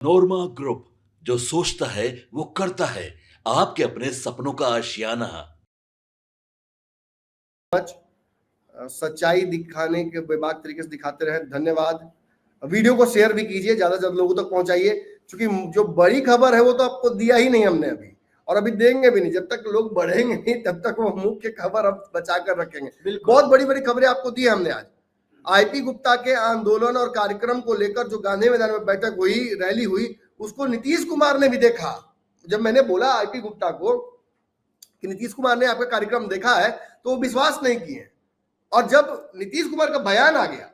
नोरमा group, जो सोचता है वो करता है। आपके अपने सपनों का आशियाना। सच्चाई दिखाने के बेबाक तरीके से दिखाते रहे। धन्यवाद। वीडियो को शेयर भी कीजिए, ज्यादा से ज्यादा लोगों तक पहुंचाइए, क्योंकि जो बड़ी खबर है वो तो आपको दिया ही नहीं हमने अभी, और अभी देंगे भी नहीं। जब तक लोग बढ़ेंगे नहीं तब तक वो मुख्य खबर अब बचा कर रखेंगे। बहुत बड़ी बड़ी खबरें आपको दी हमने आज। आईपी गुप्ता के आंदोलन और कार्यक्रम को लेकर जो गांधी मैदान में बैठक हुई, रैली हुई, उसको नीतीश कुमार ने भी देखा। जब मैंने बोला आईपी गुप्ता को कि नीतीश कुमार ने आपका कार्यक्रम देखा है, तो वो विश्वास नहीं किए, और जब नीतीश कुमार का बयान आ गया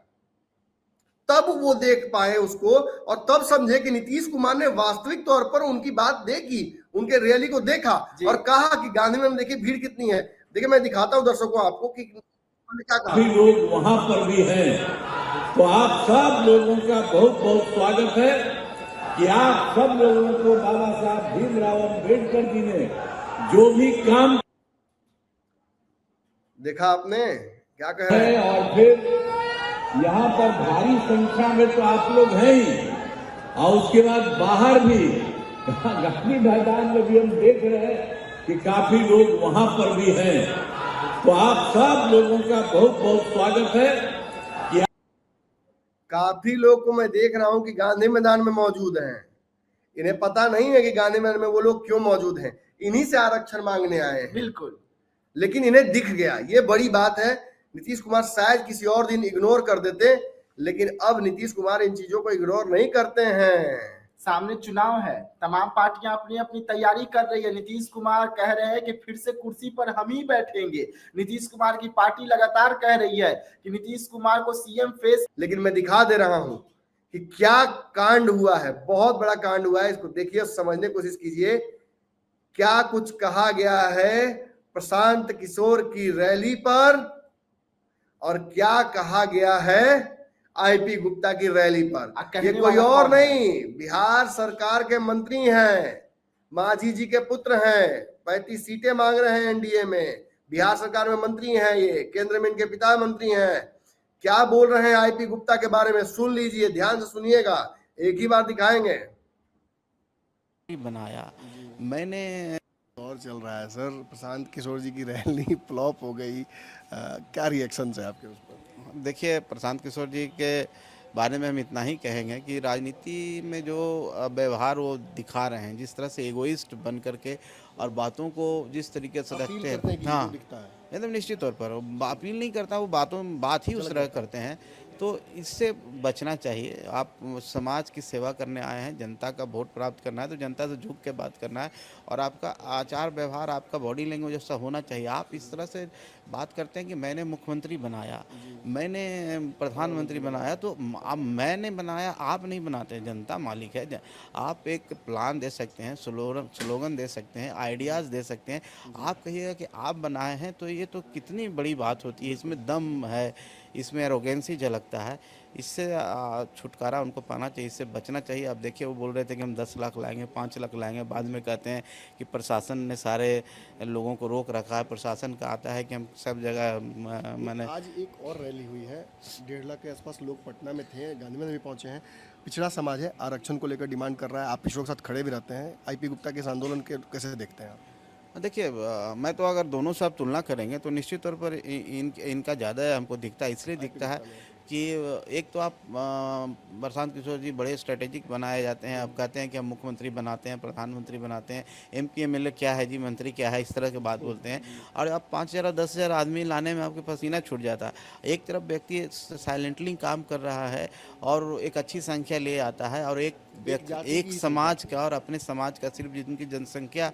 तब वो देख पाए उसको, और तब समझे कि नीतीश कुमार ने वास्तविक तौर पर उनकी बात देखी, उनके रैली को देखा और कहा कि गांधी में देखिए भीड़ कितनी है। देखिए मैं दिखाता हूं दर्शकों आपको कि क्या कहा। लोग वहां पर भी हैं, तो आप सब लोगों का बहुत बहुत स्वागत है कि आप सब लोगों को बाबा साहब भीमराव अम्बेडकर जी ने जो भी काम देखा आपने क्या कह रहे हैं। और फिर यहाँ पर भारी संख्या में तो आप लोग हैं ही, और उसके बाद बाहर भी गांधी मैदान में भी हम देख रहे हैं कि काफी लोग वहां पर भी हैं, तो आप सब लोगों का बहुत बहुत स्वागत है कि काफी लोग को मैं देख रहा हूं कि गांधी मैदान में मौजूद हैं। इन्हें पता नहीं है कि गांधी मैदान में वो लोग क्यों मौजूद हैं, इन्हीं से आरक्षण मांगने आए हैं। बिल्कुल, लेकिन इन्हें दिख गया, ये बड़ी बात है। नीतीश कुमार शायद किसी और दिन इग्नोर कर देते, लेकिन अब नीतीश कुमार इन चीजों को इग्नोर नहीं करते हैं। सामने चुनाव है, तमाम पार्टियां अपनी अपनी तैयारी कर रही है। नीतीश कुमार कह रहे हैं कि फिर से कुर्सी पर हम ही बैठेंगे। नीतीश कुमार की पार्टी लगातार कह रही है कि नीतीश कुमार को सीएम फेस। लेकिन मैं दिखा दे रहा हूं कि क्या कांड हुआ है, बहुत बड़ा कांड हुआ है। इसको देखिए, समझने की कोशिश कीजिए क्या कुछ कहा गया है प्रशांत किशोर की रैली पर, और क्या कहा गया है आईपी गुप्ता की रैली पर। ये कोई और नहीं, बिहार सरकार के मंत्री हैं, मांझी जी के पुत्र हैं। 35 सीटें मांग रहे हैं एनडीए में, बिहार सरकार में मंत्री हैं, ये केंद्र में इनके पिता मंत्री हैं। क्या बोल रहे हैं आईपी गुप्ता के बारे में, सुन लीजिए, ध्यान से सुनिएगा, एक ही बार दिखाएंगे। बनाया मैंने और चल रहा है सर, प्रशांत किशोर जी की रैली फ्लॉप हो गई, क्या रिएक्शन है आपके उस पर? देखिए, प्रशांत किशोर जी के बारे में हम इतना ही कहेंगे कि राजनीति में जो व्यवहार वो दिखा रहे हैं, जिस तरह से एगोइस्ट बन करके और बातों को जिस तरीके से रखते हैं, हाँ एकदम निश्चित तौर पर अपील नहीं करता, वो बात ही उस तरह करते हैं। तो इससे बचना चाहिए। आप समाज की सेवा करने आए हैं, जनता का वोट प्राप्त करना है तो जनता से झुक के बात करना है, और आपका आचार व्यवहार, आपका बॉडी लैंग्वेज ऐसा होना चाहिए। आप इस तरह से बात करते हैं कि मैंने मुख्यमंत्री बनाया, मैंने प्रधानमंत्री बनाया, तो अब मैंने बनाया, आप नहीं बनाते, जनता मालिक है। आप एक प्लान दे सकते हैं, स्लोगन दे सकते हैं, आइडियाज़ दे सकते हैं। आप कहिएगा कि आप बनाए हैं, तो ये तो कितनी बड़ी बात होती है। इसमें दम है, इसमें एरोगेंसी झलकता है। इससे छुटकारा उनको पाना चाहिए, इससे बचना चाहिए। अब देखिए, वो बोल रहे थे कि हम 10 लाख लाएंगे, 5 लाख लाएंगे, बाद में कहते हैं कि प्रशासन ने सारे लोगों को रोक रखा है। प्रशासन का आता है कि हम सब जगह मैंने। आज एक और रैली हुई है, 1.5 लाख के आसपास लोग पटना में थे, गांधी मैदान भी पहुंचे हैं। पिछड़ा समाज है, आरक्षण को लेकर डिमांड कर रहा है, आप पिछड़ों के साथ खड़े भी रहते हैं। आईपी गुप्ता के इस आंदोलन के कैसे देखते हैं आप? देखिए, मैं तो अगर दोनों से आप तुलना करेंगे तो निश्चित तौर पर इनका ज़्यादा हमको दिखता है। इसलिए दिखता है कि एक तो आप प्रशांत किशोर जी बड़े स्ट्रेटेजिक बनाए जाते हैं। आप कहते हैं कि हम मुख्यमंत्री बनाते हैं, प्रधानमंत्री बनाते हैं, एमपी एमएलए क्या है जी, मंत्री क्या है, इस तरह की बात बोलते हैं। और आप 5,000 10,000 आदमी लाने में आपके पसीना छूट जाता है। एक तरफ व्यक्ति साइलेंटली काम कर रहा है और एक अच्छी संख्या ले आता है, और एक समाज का और अपने समाज का, सिर्फ जिनकी जनसंख्या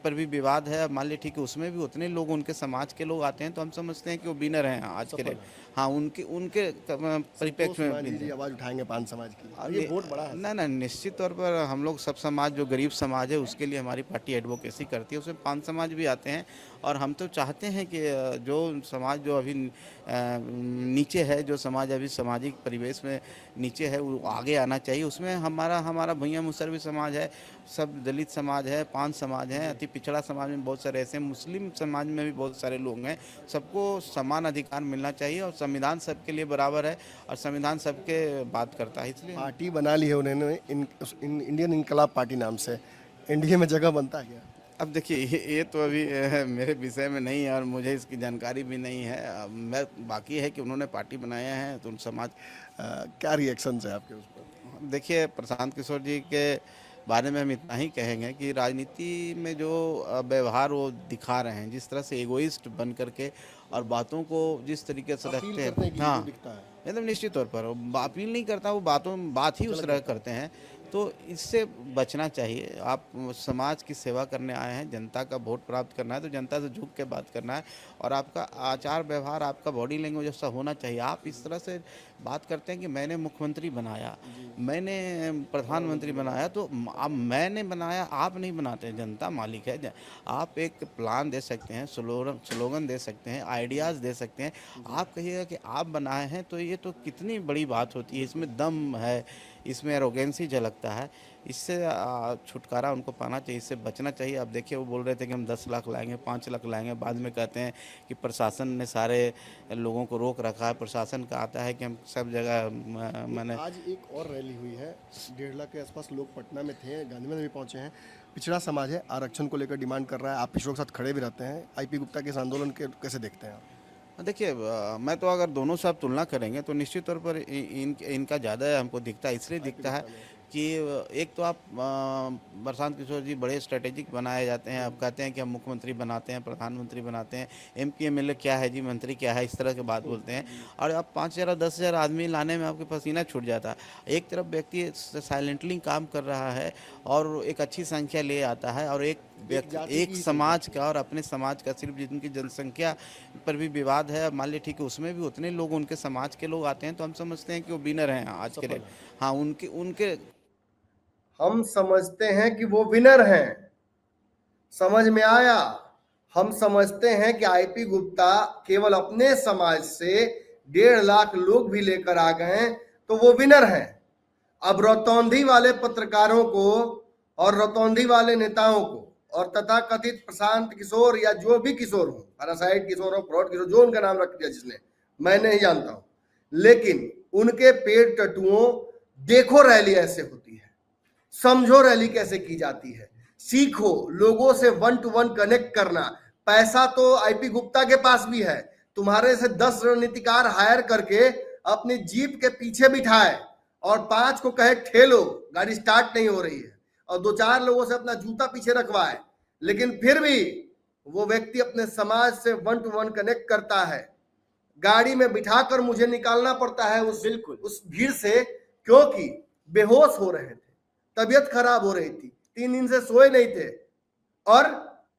पर भी विवाद है, मान लीजिए ठीक है, उसमें भी उतने लोग उनके समाज के लोग आते हैं, तो हम समझते हैं कि वो विनर हैं आज के लिए। हाँ, उनके परिप्रेक्ष्य में आवाज उठाएंगे पान समाज की, और ये वोट बड़ा है। ना निश्चित तौर पर हम लोग सब समाज, जो गरीब समाज है, उसके लिए हमारी पार्टी एडवोकेसी करती है। उसमें पान समाज भी आते हैं, और हम तो चाहते हैं कि जो समाज जो अभी नीचे है, जो समाज अभी सामाजिक परिवेश में नीचे है, वो आगे आना चाहिए। उसमें हमारा हमारा भैया मुसलवी समाज है, सब दलित समाज है, पान समाज है, अति पिछड़ा समाज में बहुत सारे ऐसे, मुस्लिम समाज में भी बहुत सारे लोग हैं। सबको समान अधिकार मिलना चाहिए और संविधान सबके लिए बराबर है और संविधान सबके बात करता है। इसलिए पार्टी बना ली है उन्होंने इंडियन इनकलाब पार्टी नाम से, एनडीए में जगह बनता है क्या? अब देखिए ये तो अभी मेरे विषय में नहीं है और मुझे इसकी जानकारी भी नहीं है। मैं बाकी है कि उन्होंने पार्टी बनाया है तो उन समाज क्या रिएक्शन है आपके उस पर? देखिए प्रशांत किशोर जी के बारे में हम इतना ही कहेंगे कि राजनीति में जो व्यवहार वो दिखा रहे हैं, जिस तरह से एगोइस्ट बन करके और बातों को जिस तरीके से रखते हैं, हाँ एकदम निश्चित तौर पर अपील नहीं करता, वो बात ही उस तरह करते हैं। तो इससे बचना चाहिए। आप समाज की सेवा करने आए हैं, जनता का वोट प्राप्त करना है तो जनता से झुक के बात करना है और आपका आचार व्यवहार, आपका बॉडी लैंग्वेज ऐसा होना चाहिए। आप इस तरह से बात करते हैं कि मैंने मुख्यमंत्री बनाया, मैंने प्रधानमंत्री बनाया, तो अब मैंने बनाया, आप नहीं बनाते, जनता मालिक है। आप एक प्लान दे सकते हैं, स्लोगन दे सकते हैं, आइडियाज़ दे सकते हैं। आप कहिएगा कि आप बनाए हैं तो ये तो कितनी बड़ी बात होती है, इसमें दम है, इसमें एरोगेंसी झलकता है। इससे छुटकारा उनको पाना चाहिए, इससे बचना चाहिए। अब देखिए वो बोल रहे थे कि हम 10 लाख लाएंगे, 5 लाख लाएंगे, बाद में कहते हैं कि प्रशासन ने सारे लोगों को रोक रखा है। प्रशासन का आता है कि हम सब जगह मैंने आज एक और रैली हुई है, 1.5 लाख के आसपास लोग पटना में थे, गांधी मैदान भी पहुंचे हैं। पिछड़ा समाज है, आरक्षण को लेकर डिमांड कर रहा है, आप पिछड़ों के साथ खड़े भी रहते हैं। आईपी गुप्ता के इस आंदोलन के कैसे देखते हैं आप? देखिए मैं तो अगर दोनों से आप तुलना करेंगे तो निश्चित तौर पर इनका ज़्यादा हमको दिखता है। इसलिए दिखता है कि एक तो आप प्रशांत किशोर जी बड़े स्ट्रेटेजिक बनाए जाते हैं। आप कहते हैं कि हम मुख्यमंत्री बनाते हैं, प्रधानमंत्री बनाते हैं, MP MLA क्या है जी, मंत्री क्या है, इस तरह की बात बोलते हैं। और आप 5,000 10,000 आदमी लाने में आपके पसीना छूट जाता है। एक तरफ व्यक्ति साइलेंटली काम कर रहा है और एक अच्छी संख्या ले आता है और एक समाज का और अपने समाज का, सिर्फ जिनकी जनसंख्या पर भी विवाद है, मान लीजिए ठीक है, उसमें भी उतने लोग उनके समाज के लोग आते हैं तो हम समझते हैं कि वो विनर हैं आज के डेट। हाँ, उनके हम समझते हैं कि वो विनर हैं, समझ में आया। हम समझते हैं कि आईपी गुप्ता केवल अपने समाज से 1.5 लाख लोग भी लेकर आ गए तो वो विनर हैं। अब रतौंधी वाले पत्रकारों को और रतौंधी वाले नेताओं को और तथाकथित प्रशांत किशोर या जो भी किशोर हो, पैरासाइट किशोर हो, फ्रॉड किशोर, जो उनका नाम रख दिया जिसने, मैं नहीं जानता हूं, लेकिन उनके पेट टटुओं, देखो रैली ऐसे होती है, समझो रैली कैसे की जाती है, सीखो लोगों से 1 to 1 कनेक्ट करना। पैसा तो आईपी गुप्ता के पास भी है, तुम्हारे से 10 रणनीतिकार हायर करके अपनी जीप के पीछे बिठाए और 5 को कहे ठेलो, गाड़ी स्टार्ट नहीं हो रही है, और 2-4 लोगों से अपना जूता पीछे रखवाए, लेकिन फिर भी वो व्यक्ति अपने समाज से 1 to 1 कनेक्ट करता है। गाड़ी में बिठाकर मुझे निकालना पड़ता है उस भीड़ से, क्योंकि बेहोश हो रहे थे, तबीयत खराब हो रही थी, 3 दिन से सोए नहीं थे और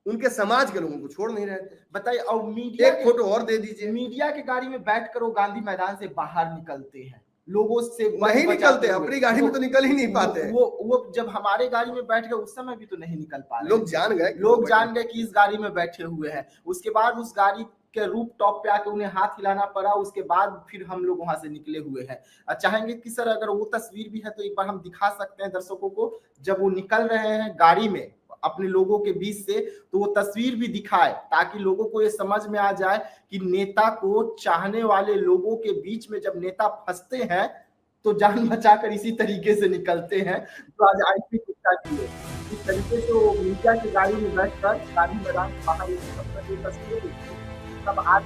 उनके समाज के लोगों को छोड़ नहीं रहे थे। बताइए, और मीडिया एक फोटो और दे दीजिए। मीडिया की गाड़ी में बैठकर वो गांधी मैदान से बाहर निकलते हैं, लोगों से नहीं निकलते, अपनी गाड़ी में तो निकल ही नहीं पाते। वो जब हमारे गाड़ी में बैठ गए उस समय भी तो नहीं निकल पा रहे। लोग जान गए कि इस गाड़ी में बैठे हुए हैं। उसके बाद उस गाड़ी के रूप टॉप पे आके उन्हें हाथ हिलाना पड़ा, उसके बाद फिर हम लोग वहां से निकले हुए हैं। चाहेंगे कि सर अगर वो तस्वीर भी है तो एक बार हम दिखा सकते हैं दर्शकों को, जब वो निकल रहे हैं गाड़ी में अपने लोगों के बीच से, तो वो तस्वीर भी दिखाए ताकि लोगों को ये समझ में आ जाए कि नेता को चाहने वाले लोगों के बीच में जब नेता फंसते हैं तो जान बचाकर इसी तरीके से निकलते हैं। तो आज आईपी गुप्ता की इस तरीके से वो मीडिया की गाड़ी में बैठकर गांधी मैदान बाहर तस्वीर सब आज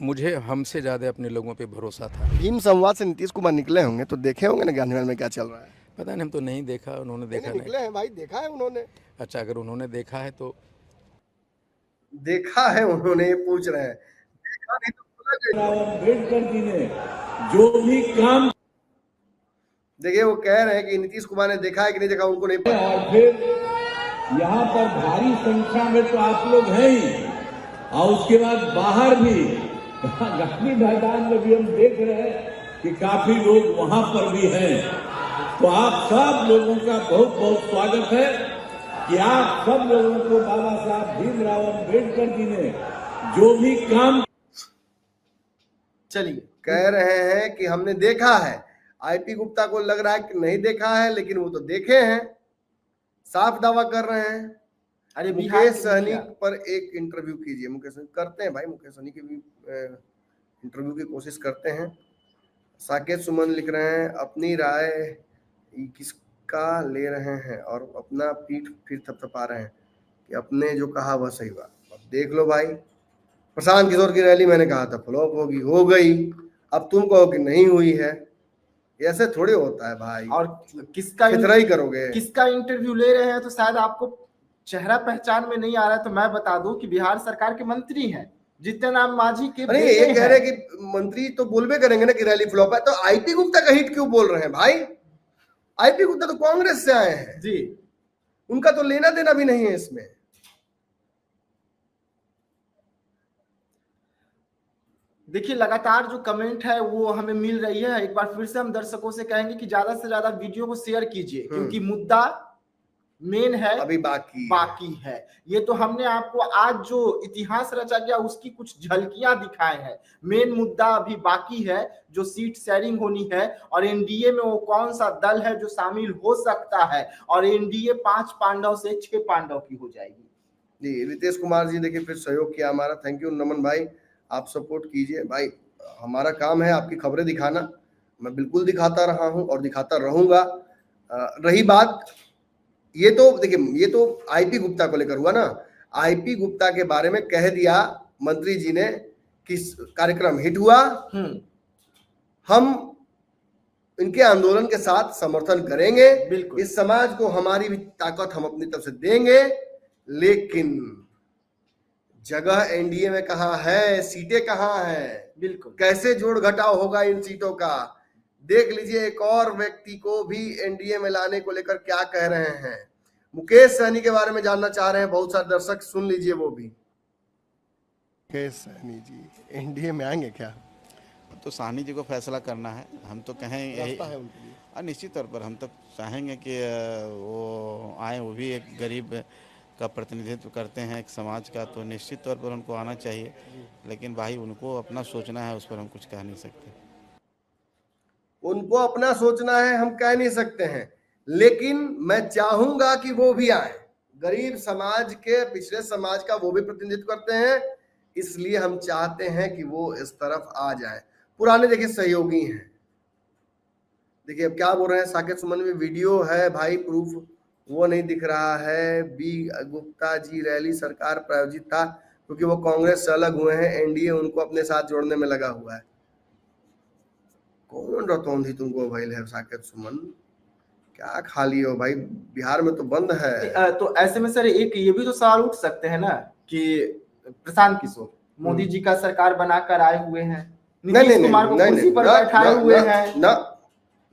मुझे हमसे ज़्यादा अपने लोगों पे भरोसा था। भीम संवाद से नीतीश कुमार निकले होंगे तो देखे होंगे ना गांधी मैदान में क्या चल रहा है? पता नहीं, हम तो नहीं देखा, उन्होंने देखा नहीं। निकले हैं भाई, देखा है उन्होंने। अच्छा, अगर उन्होंने देखा है तो देखा है उन्होंने, ये पूछ रहे हैं, देखा नहीं तो अम्बेडकर जी ने जो भी काम, देखिए वो कह रहे हैं कि नीतीश कुमार ने देखा है कि नहीं देखा उनको नहीं पता। और फिर यहाँ पर भारी संख्या में तो आप लोग हैं ही, और उसके बाद बाहर भी गांधी मैदान में भी हम देख रहे हैं कि काफी लोग वहां पर भी हैं। तो आप सब लोगों का बहुत बहुत स्वागत है कि आप सब लोगों को बाबा साहब भीमराव अम्बेडकर जी ने जो भी काम चलिए कह रहे हैं कि हमने देखा है। आईपी गुप्ता को लग रहा है कि नहीं देखा है, लेकिन वो तो देखे हैं, साफ दावा कर रहे हैं। अरे बिहार मुकेश के सहनी मुखिया। पर एक इंटरव्यू कीजिए। मुकेश सहनी करते हैं भाई, मुकेश सहनी की भी इंटरव्यू की कोशिश करते हैं। साकेत सुमन लिख रहे हैं अपनी राय किसका ले रहे हैं और अपना पीठ फिर थपथपा रहे हैं कि अपने जो कहा वह सही हुआ। अब देख लो भाई, प्रशांत किशोर की रैली मैंने कहा था फ्लॉप होगी, हो गई। अब तुम कहो कि नहीं हुई है, ऐसे थोड़ी होता है भाई। और किसका ही करोगे। किसका इंटरव्यू ले रहे हैं तो शायद आपको चेहरा पहचान में नहीं आ रहा है, तो मैं बता दूं कि बिहार सरकार के मंत्री हैं जितने नाम मांझी के अरे बेटे ये कह हैं। रहे कि मंत्री तो बोलबे करेंगे ना कि रैली फ्लॉप है, तो आईपी गुप्ता का हिट क्यों बोल रहे हैं भाई? आईपी गुप्ता तो कांग्रेस से आए हैं जी, उनका तो लेना देना भी नहीं है इसमें। देखिए लगातार जो कमेंट है वो हमें मिल रही है। एक बार फिर से हम दर्शकों से कहेंगे कि ज्यादा से ज्यादा वीडियो को शेयर कीजिए, क्योंकि मुद्दा मेन है, अभी बाकी है। ये तो हमने आपको आज जो इतिहास रचा गया उसकी कुछ झलकियां दिखाए हैं। मेन मुद्दा अभी बाकी है, जो सीट शेयरिंग होनी है, और एनडीए में वो कौन सा दल है जो शामिल हो सकता है, और एनडीए 5 पांडव से 6 पांडव की हो जाएगी। जी, रितेश कुमार जी देखिए फिर सहयोग किया हमारा, थैंक यू। नमन भाई आप सपोर्ट कीजिए भाई, हमारा काम है आपकी खबरें दिखाना, मैं बिल्कुल दिखाता रहा हूं और दिखाता रहूंगा। रही बात, ये तो देखिए ये तो आईपी गुप्ता को लेकर हुआ ना। आईपी गुप्ता के बारे में कह दिया मंत्री जी ने कि कार्यक्रम हिट हुआ, हम इनके आंदोलन के साथ समर्थन करेंगे, बिल्कुल। इस समाज को हमारी भी ताकत हम अपनी तरफ से देंगे, लेकिन जगह एनडीए में कहां है, सीटें कहां है, बिल्कुल कैसे जोड़ घटाव होगा इन सीटों का। देख लीजिए एक और व्यक्ति को भी एनडीए में लाने को लेकर क्या कह रहे हैं। मुकेश सहनी के बारे में जानना चाह रहे हैं बहुत सारे दर्शक, सुन लीजिए वो भी। मुकेश सहनी जी एनडीए में आएंगे क्या? तो साहनी जी को फैसला करना है। हम तो कहें यही रास्ता है उनके लिए। निश्चित तौर पर हम तो चाहेंगे कि वो आए, वो भी एक गरीब का प्रतिनिधित्व करते हैं एक समाज का, तो निश्चित तौर पर उनको आना चाहिए। लेकिन भाई उनको अपना सोचना है, उस पर हम कुछ कह नहीं सकते। उनको अपना सोचना है, हम कह नहीं सकते हैं, लेकिन मैं चाहूंगा कि वो भी आए। गरीब समाज के, पिछड़े समाज का वो भी प्रतिनिधित्व करते हैं, इसलिए हम चाहते हैं कि वो इस तरफ आ जाए। पुराने देखिए सहयोगी हैं, देखिए अब क्या बोल रहे हैं। साकेत सुमन में वीडियो है भाई, प्रूफ वो नहीं दिख रहा है। बी गुप्ता जी रैली सरकार प्रायोजित था क्योंकि वो कांग्रेस से अलग हुए हैं, एनडीए उनको अपने साथ जोड़ने में लगा हुआ है। कौन रतौंधी तुमको भइल है साकेत सुमन, क्या खाली हो भाई, बिहार में तो बंद है। तो ऐसे में सर एक ये भी तो सवाल उठ सकते हैं ना कि प्रशांत किशोर मोदी जी का सरकार बनाकर आए हुए हैं, नीतीश कुमार को कुर्सी पर बैठाए हुए हैं,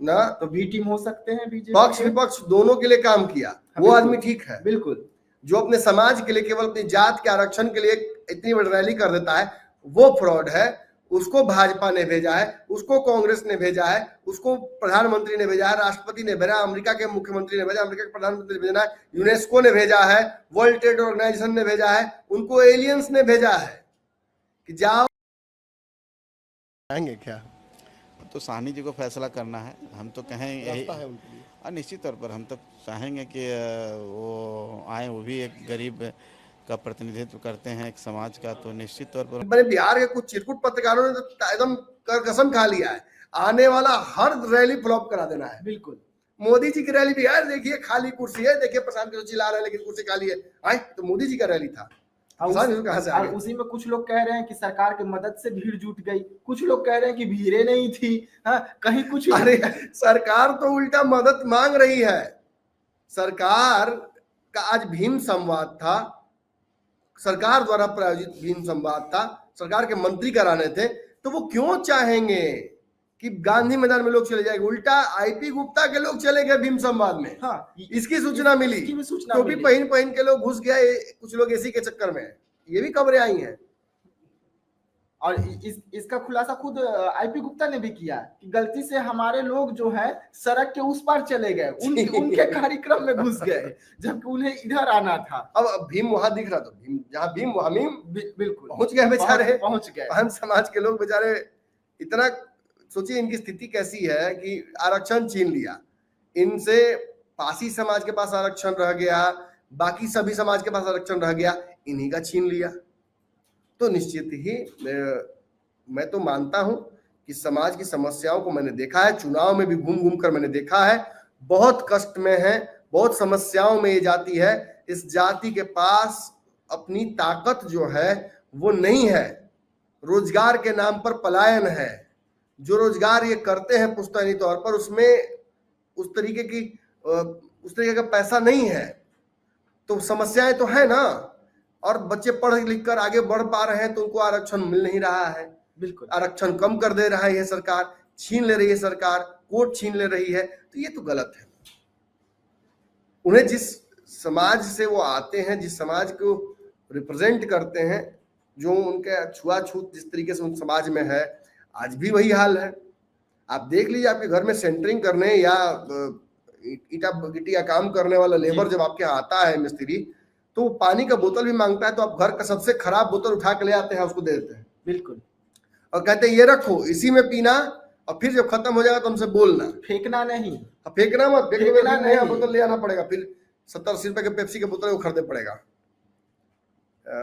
ना तो बी टीम हो सकते हैं बीजेपी। पक्ष विपक्ष दोनों के लिए काम किया, वो आदमी ठीक है। बिल्कुल, जो अपने समाज के लिए, केवल अपनी जात के आरक्षण के लिए इतनी बड़ी रैली कर देता है, वो फ्रॉड है। उसको भाजपा ने भेजा है, उसको कांग्रेस ने भेजा है, उसको प्रधानमंत्री ने भेजा है, राष्ट्रपति ने भेजा, अमेरिका के मुख्यमंत्री ने भेजा, अमेरिका के प्रधानमंत्री ने भेजा है, यूनेस्को ने भेजा है, वर्ल्ड ट्रेड ऑर्गेनाइजेशन ने भेजा है, उनको एलियंस ने भेजा है कि जाओ। आएंगे क्या? तो साहनी जी को फैसला करना है। हम तो कहें यही रास्ता है उनके लिए। निश्चित तौर पर हम तो चाहेंगे कि वो आए, वो भी एक गरीब का प्रतिनिधित्व करते हैं एक समाज का, तो निश्चित तौर पर। मैंने बिहार के कुछ चिरकुट पत्रकारों ने तो एकदम कसम खा लिया है, आने वाला हर रैली फ्लॉप करा देना है। बिल्कुल, मोदी जी की रैली बिहार देखिए खाली कुर्सी है, देखिए प्रशांत किशोर चिल्ला रहे हैं लेकिन कुर्सी खाली है। आए तो मोदी जी का रैली था, और उसी में कुछ लोग कह रहे हैं कि सरकार की मदद से भीड़ जुट गई, कुछ लोग कह रहे हैं कि भीड़े नहीं थी। हाँ, कहीं कुछ। अरे सरकार तो उल्टा मदद मांग रही है। सरकार का आज भीम संवाद था, सरकार द्वारा प्रायोजित भीम संवाद था, सरकार के मंत्री कराने थे, तो वो क्यों चाहेंगे कि गांधी मैदान में लोग चले जाएंगे? उल्टा आईपी गुप्ता के लोग चले गए भीम संवाद में। हाँ, इसकी सूचना मिली, टोपी पहन के लोग घुस गए, कुछ लोग एसी के चक्कर में, ये भी खबरें आई हैं। और इसका खुलासा खुद आईपी गुप्ता ने भी किया कि गलती से हमारे लोग जो है सड़क के उस पार चले गए, उनके कार्यक्रम में घुस गए जबकि उन्हें इधर आना था। अब भीम वहां दिख रहा, तो भीम जहां भीम वहां मीम, बिल्कुल पहुंच गए बेचारे, पहुंच गए। हम समाज के लोग बेचारे इतना, सोचिए इनकी स्थिति कैसी है कि आरक्षण छीन लिया इनसे, पासी समाज के पास आरक्षण रह गया, बाकी सभी समाज के पास आरक्षण रह गया, इन्हीं का छीन लिया। तो निश्चित ही मैं तो मानता हूं कि समाज की समस्याओं को मैंने देखा है, चुनाव में भी घूम घूम कर मैंने देखा है, बहुत कष्ट में है, बहुत समस्याओं में ये जाति है। इस जाति के पास अपनी ताकत जो है वो नहीं है, रोजगार के नाम पर पलायन है। जो रोजगार ये करते हैं पुश्तैनी तौर पर, उसमें उस तरीके का पैसा नहीं है, तो समस्याएं तो है ना। और बच्चे पढ़ लिख कर आगे बढ़ पा रहे हैं तो उनको आरक्षण मिल नहीं रहा है। बिल्कुल, आरक्षण कम कर दे रहा है ये सरकार, छीन ले रही है सरकार, कोर्ट छीन ले रही है, तो ये तो गलत है। उन्हें जिस समाज से वो आते हैं, जिस समाज को रिप्रेजेंट करते हैं, जो उनके छुआछूत जिस तरीके से उन समाज में है, आज भी वही हाल है। आप देख लीजिए, आपके घर में सेंटरिंग करने या ईटा गिट्टी का काम करने वाला लेबर जब आपके यहाँ आता है मिस्त्री, तो वो पानी का बोतल भी मांगता है, तो आप घर का सबसे खराब बोतल उठा के ले आते हैं, उसको दे देते हैं। बिल्कुल, और कहते हैं ये रखो, इसी में पीना, और फिर जब खत्म हो जाएगा तो हमसे बोलना, फेंकना नहीं, फेंकना मत, फेंकना नहीं, नया बोतल ले आना पड़ेगा, फिर 70-80 रुपए के पेप्सी के बोतल को खरीदना पड़ेगा।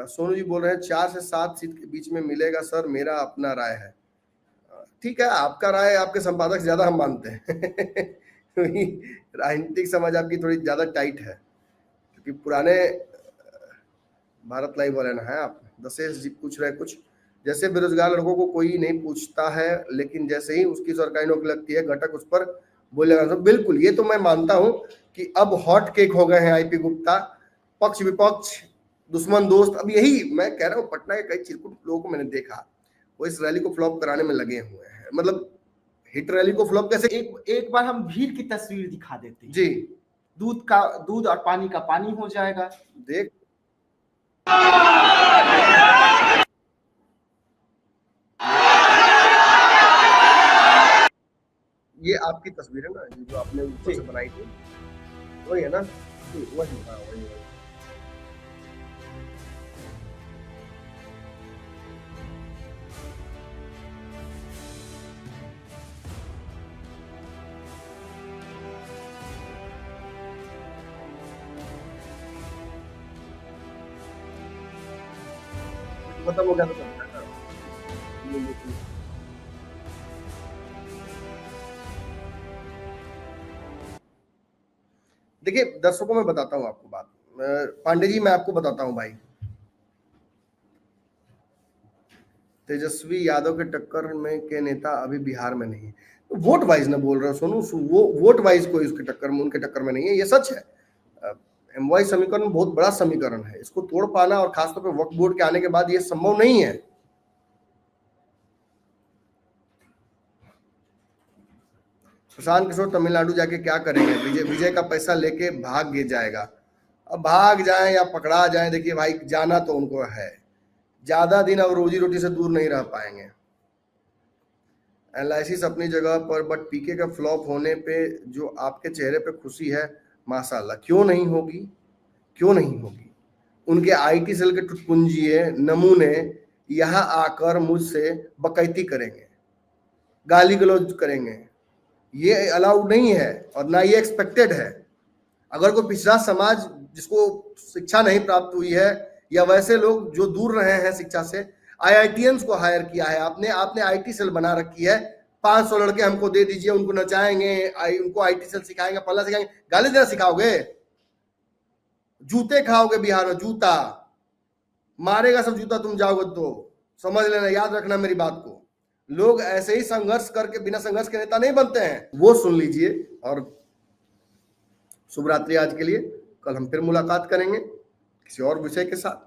सोनू जी बोल रहे हैं 4 से 7 सीट के बीच में मिलेगा सर, मेरा अपना राय है। ठीक है, आपका राय आपके संपादक से ज्यादा हम मानते हैं राजनीतिक समझ आपकी थोड़ी ज्यादा टाइट है, क्योंकि पुराने भारत लाइव वाले ना है आप। दशेश जी पूछ रहे कुछ, जैसे बेरोजगार लड़कों को कोई नहीं पूछता है, लेकिन जैसे ही उसकी सरकारी नौकरी लगती है घटक उस पर बोलेगा। तो बिल्कुल, ये तो मैं मानता हूं कि अब हॉट केक हो गए हैं आईपी गुप्ता, पक्ष विपक्ष, दुश्मन दोस्त। अब यही मैं कह रहा हूँ, पटना के कई चिरकुट लोगों को मैंने देखा, वो इस रैली को फ्लॉप कराने में लगे हुए हैं। मतलब हिट रैली को फ्लॉप कैसे? एक बार हम भीड़ की तस्वीर दिखा देते हैं जी, दूध और पानी का पानी हो जाएगा। देख ये आपकी तस्वीर है ना, जो आपने ऊपर से बनाई थी, वही है ना? वही, हाँ वही। खत्म हो गया तो चलता है। देखिए दर्शकों, मैं बताता हूँ आपको बात, पांडे जी मैं आपको बताता हूँ भाई, तेजस्वी यादव के टक्कर में के नेता अभी बिहार में नहीं है। तो वोट वाइज ना बोल रहे हो सोनू, वो वोट वाइज कोई उसके टक्कर में, उनके टक्कर में नहीं है, ये सच है। एमवाई समीकरण बहुत बड़ा समीकरण है, इसको तोड़ पाना और खासतौर पर वक्फ बोर्ड के आने के बाद ये संभव नहीं है। प्रशांत किशोर तमिलनाडु जाके क्या करेंगे? विजय का पैसा लेके भाग जाएगा। अब भाग जाए या पकड़ा जाए, देखिए भाई जाना तो उनको है, ज्यादा दिन अब रोजी रोटी से दूर नहीं रह पाएंगे। एनालिसिस अपनी जगह पर, बट पीके का फ्लॉप होने पे जो आपके चेहरे पे खुशी है, माशाल्लाह, क्यों नहीं होगी, क्यों नहीं होगी। उनके आईटी सेल के टुटपुंजिए नमूने यहाँ आकर मुझसे बकैती करेंगे, गाली गलौज करेंगे, ये अलाउड नहीं है और ना ये एक्सपेक्टेड है। अगर कोई पिछड़ा समाज जिसको शिक्षा नहीं प्राप्त हुई है, या वैसे लोग जो दूर रहे हैं शिक्षा से, आईआईटीएंस को हायर किया है आपने आईटी सेल बना रखी है, 500 लड़के हमको दे दीजिए, उनको नचाएंगे, उनको आईटी सेल सिखाएंगे, पल्ला सिखाएंगे, गाली देना सिखाओगे, जूते खाओगे बिहार में, जूता मारेगा सब जूता, तुम जाओगे तो समझ लेना, याद रखना मेरी बात को। लोग ऐसे ही संघर्ष करके, बिना संघर्ष के नेता नहीं बनते हैं, वो सुन लीजिए। और शुभ रात्रि आज के लिए, कल हम फिर मुलाकात करेंगे किसी और विषय के साथ।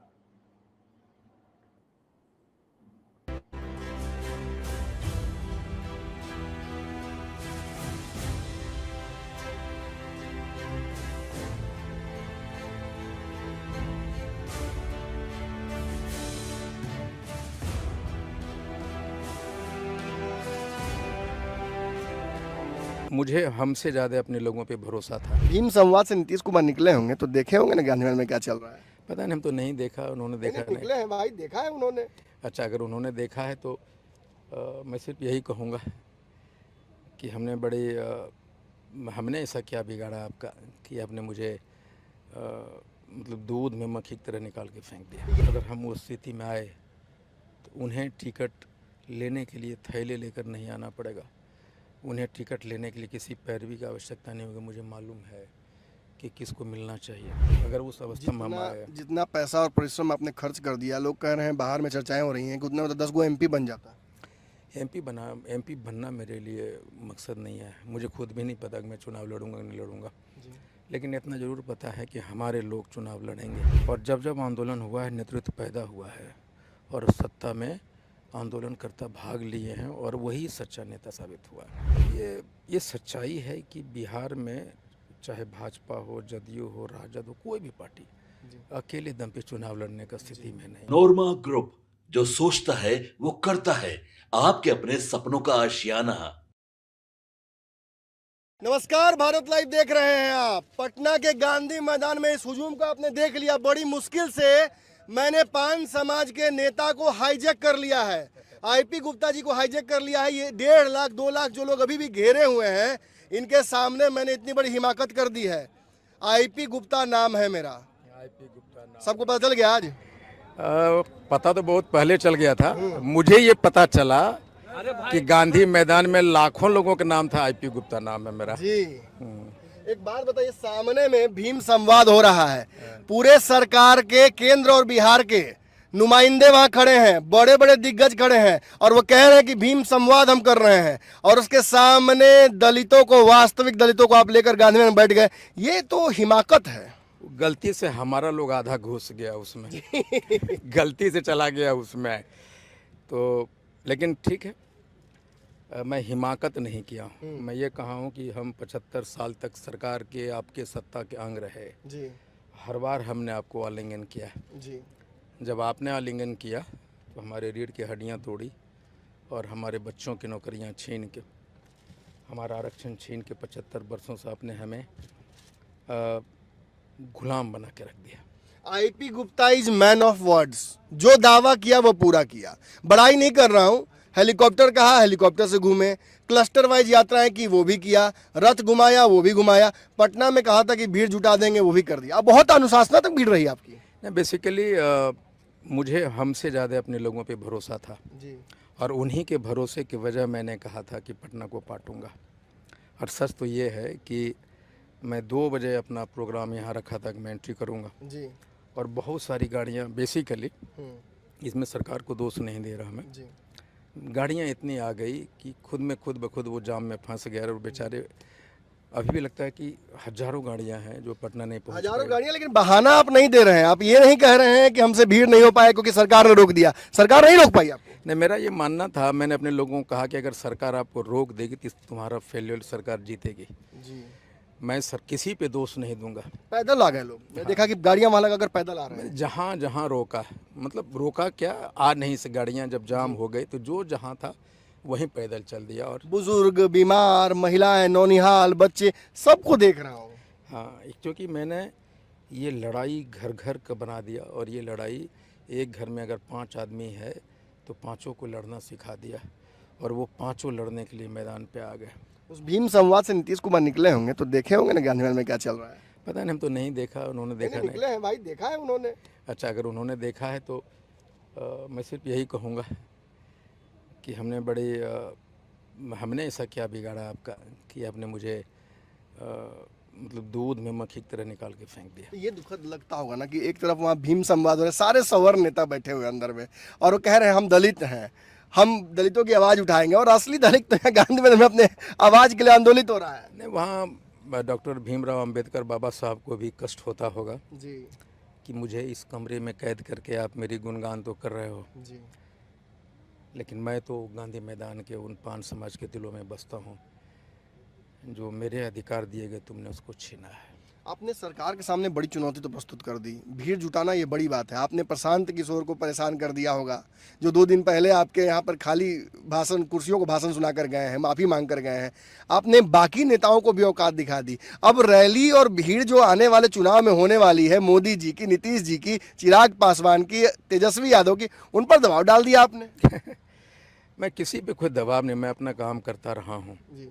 मुझे हमसे ज़्यादा अपने लोगों पे भरोसा था। भीम संवाद से नीतीश कुमार निकले होंगे तो देखे होंगे ना गांधी मैदान में क्या चल रहा है। पता नहीं, हम तो नहीं देखा, उन्होंने देखा नहीं। निकले हैं भाई, देखा है उन्होंने। अच्छा, अगर उन्होंने देखा है तो मैं सिर्फ यही कहूँगा कि हमने ऐसा क्या बिगाड़ा आपका कि आपने मुझे मतलब दूध में मक्खी की तरह निकाल के फेंक दिया। अगर हम उस स्थिति में आए तो उन्हें टिकट लेने के लिए थैले लेकर नहीं आना पड़ेगा, उन्हें टिकट लेने के लिए किसी पैरवी की आवश्यकता नहीं होगी। मुझे मालूम है कि किसको मिलना चाहिए। अगर उस अवस्था में हम आए, जितना पैसा और परिश्रम आपने खर्च कर दिया, लोग कह रहे हैं, बाहर में चर्चाएं हो रही हैं कि उतना में तो 10 गो एमपी बन जाता। एमपी बनना मेरे लिए मकसद नहीं है। मुझे खुद भी नहीं पता कि मैं चुनाव लड़ूंगा नहीं लड़ूंगा, लेकिन इतना ज़रूर पता है कि हमारे लोग चुनाव लड़ेंगे। और जब जब आंदोलन हुआ है, नेतृत्व पैदा हुआ है और सत्ता में आंदोलनकर्ता भाग लिए हैं और वही सच्चा नेता साबित हुआ है। ये सच्चाई है कि बिहार में चाहे भाजपा हो, जदयू हो, राजद हो, कोई भी पार्टी अकेले दम पे चुनाव लड़ने का स्थिति में नहीं। नोरमा ग्रुप, जो सोचता है वो करता है। आपके अपने सपनों का आशियाना। नमस्कार, भारत लाइव देख रहे हैं आप। पटना के गांधी मैदान में इस हुजूम को आपने देख लिया। बड़ी मुश्किल से मैंने पान समाज के नेता को हाईजैक कर लिया है, आईपी गुप्ता जी को हाईजैक कर लिया है। ये 1.5 लाख 2 लाख जो लोग अभी भी घेरे हुए हैं, इनके सामने मैंने इतनी बड़ी हिमाकत कर दी है। आईपी गुप्ता नाम है मेरा। आईपी गुप्ता नाम सबको पता चल गया आज? पता तो बहुत पहले चल गया था। मुझे ये पता चला कि गांधी मैदान में लाखों लोगों का नाम था, आईपी गुप्ता नाम है मेरा जी। एक बात बताइए, सामने में भीम संवाद हो रहा है, पूरे सरकार के केंद्र और बिहार के नुमाइंदे वहां खड़े हैं, बड़े बड़े दिग्गज खड़े हैं और वो कह रहे हैं कि भीम संवाद हम कर रहे हैं, और उसके सामने दलितों को, वास्तविक दलितों को आप लेकर गांधी में बैठ गए। ये तो हिमाकत है। गलती से हमारा लोग आधा घुस गया उसमें गलती से चला गया उसमें तो, लेकिन ठीक है, मैं हिमाकत नहीं किया हूँ। मैं ये कहा हूँ कि हम 75 साल तक सरकार के, आपके सत्ता के अंग रहे जी। हर बार हमने आपको आलिंगन किया जी। जब आपने आलिंगन किया तो हमारे रीढ़ की हड्डियाँ तोड़ी और हमारे बच्चों की नौकरियाँ छीन के, हमारा आरक्षण छीन के 75 वर्षों से आपने हमें गुलाम बना के रख दिया। IP Gupta is man of words. जो दावा किया वो पूरा किया। बड़ाई नहीं कर रहा हूँ। हेलीकॉप्टर कहा, हेलीकॉप्टर से घूमे। क्लस्टर वाइज यात्राएं की, वो भी किया। रथ घुमाया, वो भी घुमाया। पटना में कहा था कि भीड़ जुटा देंगे, वो भी कर दिया। अब बहुत अनुशासनात्मक भीड़ रही आपकी। बेसिकली मुझे हमसे ज़्यादा अपने लोगों पे भरोसा था जी। और उन्हीं के भरोसे की वजह मैंने कहा था कि पटना को पाटूंगा। और सच तो ये है कि मैं 2 बजे अपना प्रोग्राम यहाँ रखा था कि मैं एंट्री करूँगा जी। और बहुत सारी गाड़ियाँ, बेसिकली इसमें सरकार को दोष नहीं दे रहा मैं, जी। गाड़ियाँ इतनी आ गई कि खुद ब खुद वो जाम में फंस गए और बेचारे, अभी भी लगता है कि हजारों गाड़ियां हैं जो पटना नहीं पहुंच हजारों पाई। गाड़ियां, लेकिन बहाना आप नहीं दे रहे हैं। आप ये नहीं कह रहे हैं कि हमसे भीड़ नहीं हो पाए क्योंकि सरकार ने रोक दिया। सरकार नहीं रोक पाई आपको। नहीं, मेरा ये मानना था, मैंने अपने लोगों को कहा कि अगर सरकार आपको रोक देगी तो तुम्हारा फेल्यूर सरकार जीतेगी। जी। मैं किसी पे दोष नहीं दूंगा। पैदल आ गए लोग। मैं देखा कि गाड़ियां वहां लगाकर पैदल आ रहे हैं। जहाँ जहाँ रोका, मतलब रोका क्या, आ नहीं से गाड़ियाँ जब जाम हो गई तो जो जहाँ था वहीं पैदल चल दिया। और बुजुर्ग, बीमार, महिलाएं, नौनिहाल, बच्चे, सबको देख रहा हूँ। हाँ, क्योंकि मैंने ये लड़ाई घर घर का बना दिया और ये लड़ाई, एक घर में अगर 5 आदमी है तो 5 को लड़ना सिखा दिया और वो 5 लड़ने के लिए मैदान पे आ गए। उस भीम संवाद से नीतीश कुमार निकले होंगे तो देखे होंगे ना गांधी मैदान में क्या चल रहा है। पता नहीं, हम तो नहीं देखा, उन्होंने देखा नहीं। निकले हैं भाई, देखा है उन्होंने। अच्छा, अगर उन्होंने देखा है तो मैं सिर्फ यही कहूँगा कि हमने ऐसा क्या बिगाड़ा आपका कि आपने मुझे मतलब दूध में मक्खी की तरह निकाल के फेंक दिया। तो ये दुखद लगता होगा ना कि एक तरफ वहाँ भीम संवाद हो रहा है, सारे सवर्ण नेता बैठे हुए अंदर में, और वो कह रहे हैं हम दलित हैं, हम दलितों की आवाज़ उठाएंगे, और असली दलित तो यहाँ गांधी मैदान में अपने आवाज़ के लिए आंदोलित हो रहा है। नहीं, वहाँ डॉक्टर भीमराव अंबेडकर बाबा साहब को भी कष्ट होता होगा जी। कि मुझे इस कमरे में कैद करके आप मेरी गुणगान तो कर रहे हो, जी। लेकिन मैं तो गांधी मैदान के उन 5 समाज के दिलों में बसता हूँ। जो मेरे अधिकार दिए गए तुमने उसको छीना है। आपने सरकार के सामने बड़ी चुनौती तो प्रस्तुत कर दी, भीड़ जुटाना ये बड़ी बात है। आपने प्रशांत किशोर को परेशान कर दिया होगा, जो 2 दिन पहले आपके यहाँ पर खाली भाषण, कुर्सियों को भाषण सुना कर गए हैं, माफ़ी मांग कर गए हैं। आपने बाकी नेताओं को भी औकात दिखा दी। अब रैली और भीड़ जो आने वाले चुनाव में होने वाली है, मोदी जी की, नीतीश जी की, चिराग पासवान की, तेजस्वी यादव की, उन पर दबाव डाल दिया आपने। मैं किसी पे कोई दबाव नहीं, मैं अपना काम करता रहा हूँ। जी,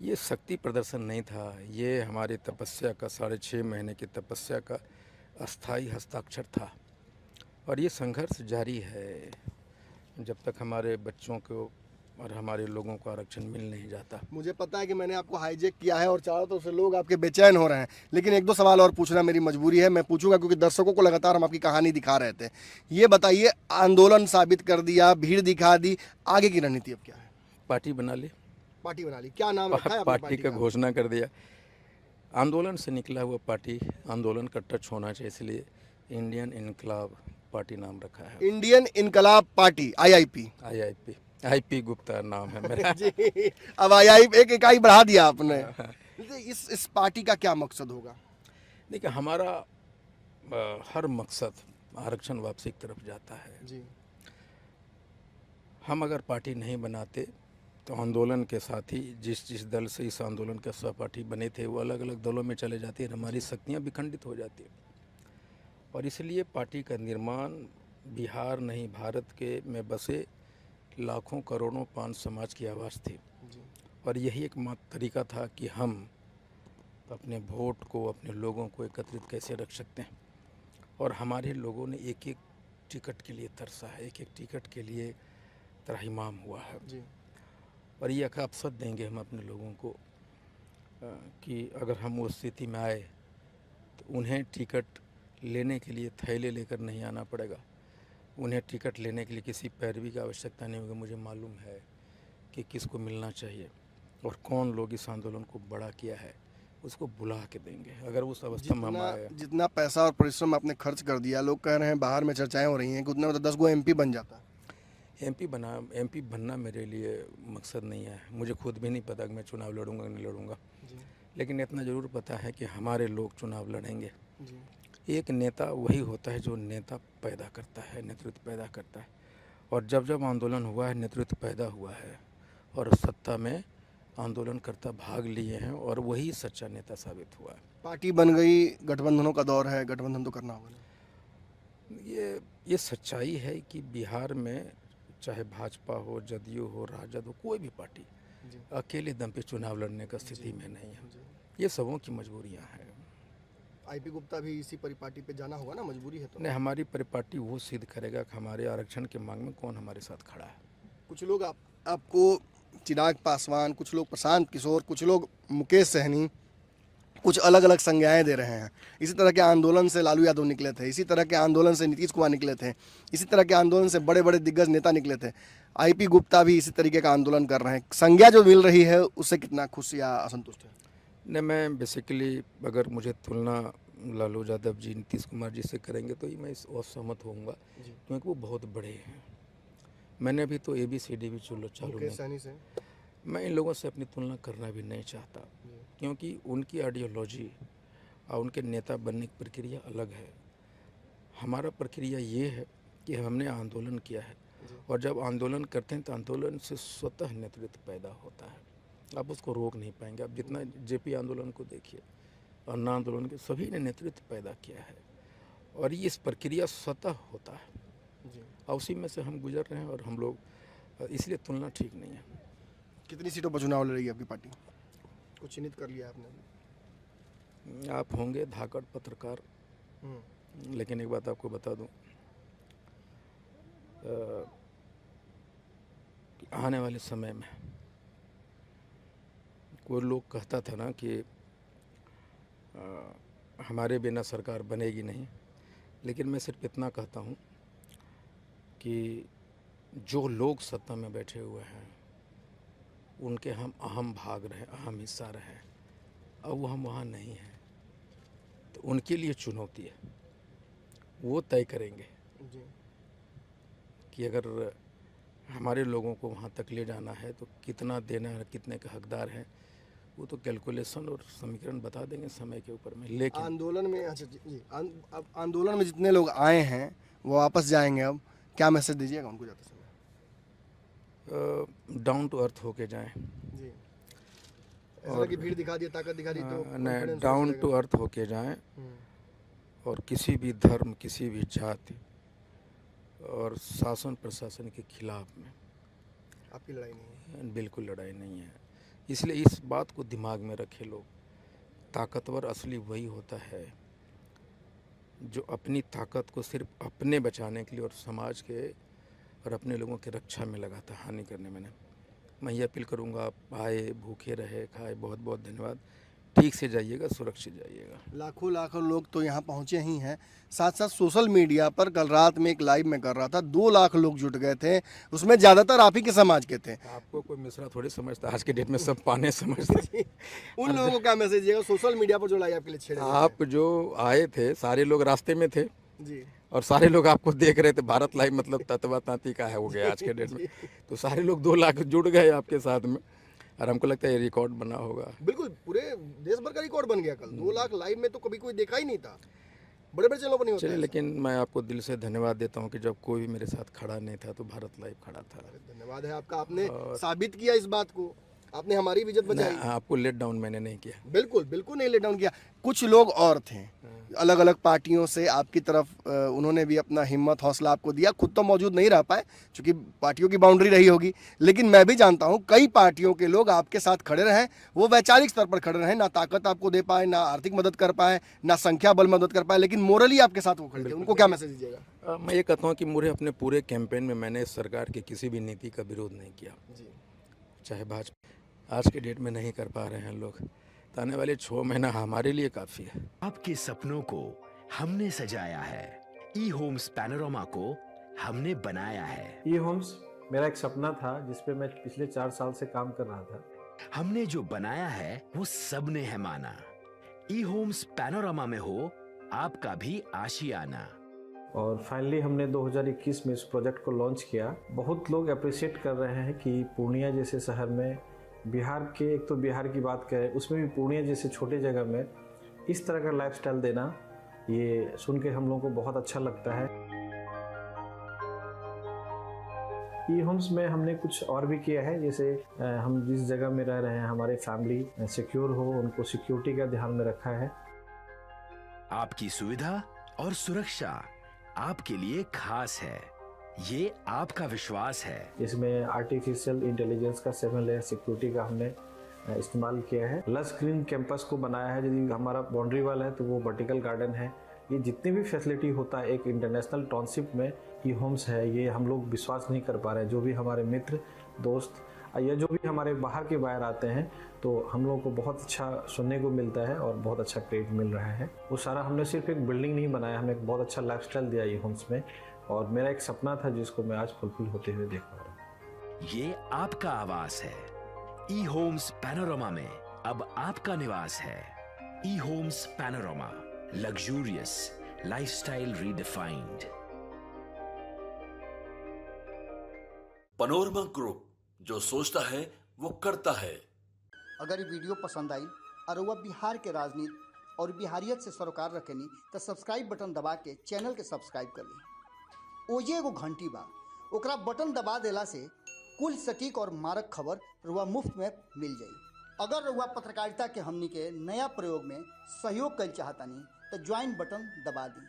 ये शक्ति प्रदर्शन नहीं था, ये हमारी तपस्या का 6.5 महीने की तपस्या का अस्थाई हस्ताक्षर था। और ये संघर्ष जारी है जब तक हमारे बच्चों को और हमारे लोगों को आरक्षण मिल नहीं जाता। मुझे पता है कि मैंने आपको हाईजैक किया है और चारों तरफ से लोग आपके बेचैन हो रहे हैं, लेकिन 1-2 सवाल और पूछना मेरी मजबूरी है। मैं पूछूंगा क्योंकि दर्शकों को लगातार हम आपकी कहानी दिखा रहे थे। ये बताइए, आंदोलन साबित कर दिया, भीड़ दिखा दी, आगे की रणनीति अब क्या है? पार्टी बना ली, पार्टी बना ली, क्या नाम रखा है आपने पार्टी का घोषणा कर दिया। आंदोलन से निकला हुआ पार्टी, आंदोलन का टच होना चाहिए, इसलिए इंडियन इनकलाब पार्टी नाम रखा है। इंडियन इनकलाब पार्टी, IIP। IP गुप्ता नाम है मेरा। जी, अब IIP एक इकाई बढ़ा दिया आपने। इस पार्टी का क्या मकसद होगा? देखिए, हमारा हर मकसद आरक्षण वापसी की तरफ जाता है। जी, हम अगर पार्टी नहीं बनाते तो आंदोलन के साथी जिस दल से इस आंदोलन के सहपाठी बने थे वो अलग अलग दलों में चले जाते हैं, हमारी शक्तियाँ विखंडित हो जाती हैं। और इसलिए पार्टी का निर्माण बिहार नहीं, भारत के में बसे लाखों करोड़ों पांच समाज की आवाज़ थी। और यही एक मात्र तरीका था कि हम अपने वोट को, अपने लोगों को एकत्रित कैसे रख सकते हैं। और हमारे लोगों ने एक एक टिकट के लिए तरसा है, एक एक टिकट के लिए त्राहिमाम हुआ है। जी, और ये एक अवसर देंगे हम अपने लोगों को कि अगर हम उस स्थिति में आए तो उन्हें टिकट लेने के लिए थैले लेकर नहीं आना पड़ेगा, उन्हें टिकट लेने के लिए किसी पैरवी की आवश्यकता नहीं होगी। मुझे मालूम है कि किसको मिलना चाहिए और कौन लोग इस आंदोलन को बड़ा किया है, उसको बुला के देंगे। अगर उस अवस्था में हम आए। जितना पैसा और परिश्रम आपने खर्च कर दिया, लोग कह रहे हैं, बाहर में चर्चाएं हो रही हैं कि उतने में तो 10 गो MP बन जाता। MP बनना मेरे लिए मकसद नहीं है। मुझे खुद भी नहीं पता कि मैं चुनाव लड़ूंगा नहीं लड़ूंगा, लेकिन इतना ज़रूर पता है कि हमारे लोग चुनाव लड़ेंगे। एक नेता वही होता है जो नेता पैदा करता है, नेतृत्व पैदा करता है। और जब जब आंदोलन हुआ है, नेतृत्व पैदा हुआ है और सत्ता में आंदोलनकर्ता भाग लिए हैं और वही सच्चा नेता साबित हुआ है। पार्टी बन गई, गठबंधनों का दौर है, गठबंधन तो करना होगा ना। ये सच्चाई है कि बिहार में चाहे भाजपा हो, जदयू हो, राजद हो, कोई भी पार्टी अकेले दम पे चुनाव लड़ने का स्थिति में नहीं है। ये सबों की मजबूरियां हैं। IP गुप्ता भी इसी परिपाटी पे जाना होगा ना, मजबूरी है तो। नहीं, हमारी परिपाटी वो सिद्ध करेगा कि हमारे आरक्षण की मांग में कौन हमारे साथ खड़ा है। कुछ लोग आपको चिराग पासवान, कुछ लोग प्रशांत किशोर, कुछ लोग मुकेश सहनी, कुछ अलग अलग संज्ञाएं दे रहे हैं। इसी तरह के आंदोलन से लालू यादव निकले थे, इसी तरह के आंदोलन से नीतीश कुमार निकले थे, इसी तरह के आंदोलन से बड़े बड़े दिग्गज नेता निकले थे। IP गुप्ता भी इसी तरीके का आंदोलन कर रहे हैं। संज्ञा जो मिल रही है उससे कितना खुश या असंतुष्ट है? नहीं, मैं बेसिकली अगर मुझे तुलना लालू यादव जी, नीतीश कुमार जी से करेंगे तो मैं इस असहमत होऊंगा, क्योंकि वो बहुत बड़े हैं। मैंने अभी तो ABCD भी चालू नहीं। मैं इन लोगों से अपनी तुलना करना भी नहीं चाहता, क्योंकि उनकी आइडियोलॉजी और उनके नेता बनने की प्रक्रिया अलग है। हमारा प्रक्रिया ये है कि हमने आंदोलन किया है, और जब आंदोलन करते हैं तो आंदोलन से स्वतः नेतृत्व पैदा होता है। आप उसको रोक नहीं पाएंगे। आप जितना JP आंदोलन को देखिए, अन्ना आंदोलन के, सभी ने नेतृत्व पैदा किया है, और ये इस प्रक्रिया स्वतः होता है, और उसी में से हम गुजर रहे हैं। और हम लोग, इसलिए तुलना ठीक नहीं है। कितनी सीटों पर चुनाव लड़ेगी आपकी पार्टी? कुछ चिन्हित कर लिया आपने? आप होंगे धाकड़ पत्रकार, लेकिन एक बात आपको बता दूं, आने वाले समय में कोई लोग कहता था ना कि हमारे बिना सरकार बनेगी नहीं, लेकिन मैं सिर्फ इतना कहता हूं कि जो लोग सत्ता में बैठे हुए हैं उनके हम अहम भाग रहे, अहम हिस्सा रहे, अब वो हम वहाँ नहीं हैं, तो उनके लिए चुनौती है। वो तय करेंगे कि अगर हमारे लोगों को वहाँ तक ले जाना है तो कितना देना है, कितने का हकदार है, वो तो कैलकुलेशन और समीकरण बता देंगे समय के ऊपर में। लेकिन आंदोलन में, अच्छा जी, अब आंदोलन में जितने लोग आए हैं वो वापस जाएंगे, अब क्या मैसेज दीजिएगा उनको जाते समय? डाउन टू अर्थ होके जाएं। जी, ऐसा कि भीड़ दिखा दी, ताकत दिखा दी तो नहीं, confidence डाउन बढ़ टू जाएगा। अर्थ होके जाएं और किसी भी धर्म, किसी भी जाति और शासन प्रशासन के खिलाफ में आपकी लड़ाई नहीं है। बिल्कुल लड़ाई नहीं है। इसलिए इस बात को दिमाग में रखे लोग, ताकतवर असली वही होता है जो अपनी ताकत को सिर्फ अपने बचाने के लिए और समाज के और अपने लोगों की रक्षा में लगाता, हानि करने में नहीं। मैं ये अपील करूँगा, आप आए, भूखे रहे, खाए, बहुत बहुत धन्यवाद। ठीक से जाइएगा, सुरक्षित जाइएगा। लाखों लाखों लोग तो यहाँ पहुँचे ही हैं। साथ साथ सोशल मीडिया पर कल रात में एक लाइव में कर रहा था, 2 लाख लोग जुट गए थे, उसमें ज़्यादातर आप ही के समाज के थे। आपको कोई मिश्रा थोड़ी समझता, आज के डेट में सब पाने समझते। उन लोगों को क्या मैसेज दिएगा सोशल मीडिया पर जो लड़ाई आपके लिए छेड़े हुए आप जो आए थे, सारे लोग रास्ते में थे हैं? जी, और सारे लोग आपको देख रहे थे। भारत लाइव मतलब तत्वातांती का है हो गया आज के डेट में। तो सारे लोग 2 लाख जुड़ गए आपके साथ में, और हमको लगता है ये रिकॉर्ड बना होगा। बिल्कुल, पूरे देश भर का रिकॉर्ड बन गया कल। 2 लाख लाइव में तो कभी कोई देखा ही नहीं था, बड़े बड़े चैनलों पर नहीं होता चलिए, है। लेकिन मैं आपको दिल से धन्यवाद देता हूँ कि जब कोई भी मेरे साथ खड़ा नहीं था तो भारत लाइव खड़ा था। धन्यवाद है आपका, आपने साबित किया इस बात को, आपने हमारी भी इज्जत बचाई। नहीं, आपको लेट डाउन मैंने नहीं किया। बिल्कुल बिल्कुल नहीं लेट डाउन किया। कुछ लोग और थे अलग अलग पार्टियों से आपकी तरफ, उन्होंने भी अपना हिम्मत हौसला आपको दिया। खुद तो मौजूद नहीं रह पाए क्योंकि पार्टियों की बाउंड्री रही होगी, लेकिन मैं भी जानता हूं कई पार्टियों के लोग आपके साथ खड़े रहे। वो वैचारिक स्तर पर खड़े रहे, ना ताकत आपको दे पाए, ना आर्थिक मदद कर पाए, ना संख्या बल मदद कर पाए, लेकिन मोरली आपके साथ वो खड़े थे। उनको क्या मैसेज दीजिएगा? मैं ये कहता हूँ कि मुझे अपने पूरे कैंपेन में मैंने सरकार की किसी भी नीति का विरोध नहीं किया, चाहे भाजपा। आज के डेट में नहीं कर पा रहे हैं लोग, तो आने वाले 6 महीना हमारे लिए काफ़ी है। आपके सपनों को हमने सजाया है, ई होम्स पैनोरमा को हमने बनाया है। ई होम्स मेरा एक सपना था जिस पे मैं पिछले 4 साल से काम कर रहा था। हमने जो बनाया है वो सबने है माना। ई होम्स पैनोरमा में हो आपका भी आशियाना। और फाइनली हमने 2021 में इस प्रोजेक्ट को लॉन्च किया। बहुत लोग अप्रिशिएट कर रहे हैं कि पूर्णिया जैसे शहर में, बिहार के, एक तो बिहार की बात करें उसमें भी पूर्णिया जैसे छोटे जगह में इस तरह का लाइफस्टाइल देना, ये सुन के हम लोगों को बहुत अच्छा लगता है। ई होम्स में हमने कुछ और भी किया है, जैसे हम जिस जगह में रह रहे हैं हमारे फैमिली सिक्योर हो, उनको सिक्योरिटी का ध्यान में रखा है। आपकी सुविधा और सुरक्षा आपके लिए खास है, ये आपका विश्वास है। इसमें आर्टिफिशियल इंटेलिजेंस का 7 लेयर सिक्योरिटी का हमने इस्तेमाल किया है। लस ग्रीन कैंपस को बनाया है। यदि हमारा बाउंड्री वाल है तो वो वर्टिकल गार्डन है। ये जितनी भी फैसिलिटी होता है एक इंटरनेशनल टाउनशिप में ई होम्स है, ये हम लोग विश्वास नहीं कर पा रहे हैं। जो भी हमारे मित्र दोस्त या जो भी हमारे बाहर के बाहर आते हैं तो हम लोगों को बहुत अच्छा सुनने को मिलता है और बहुत अच्छा क्रेडिट मिल रहा है। वो सारा हमने सिर्फ एक बिल्डिंग नहीं बनाया, हमें एक बहुत अच्छा लाइफस्टाइल दिया ई होम्स में, और मेरा एक सपना था जिसको मैं आज फुलफिल होते हुए देख पा रहा हूँ। ये आपका आवास है। ई होम्स पैनोरमा में अब आपका निवास है। E Homes Panorama, luxurious lifestyle redefined. Panorama Group, जो सोचता है वो करता है। अगर ये वीडियो पसंद आई और वह बिहार के राजनीति और बिहारियत से सरोकार रखेनी तो सब्सक्राइब बटन दबा के चैनल के सब्सक्राइब कर ली। ओजे एगो घंटी बा, ओकरा बटन दबा देला से कुल सटीक और मारक खबर रुआ मुफ्त में मिल जाई। अगर रुआ पत्रकारिता के हमनी के नया प्रयोग में सहयोग कर चाहतानी तो ज्वाइन बटन दबा दी।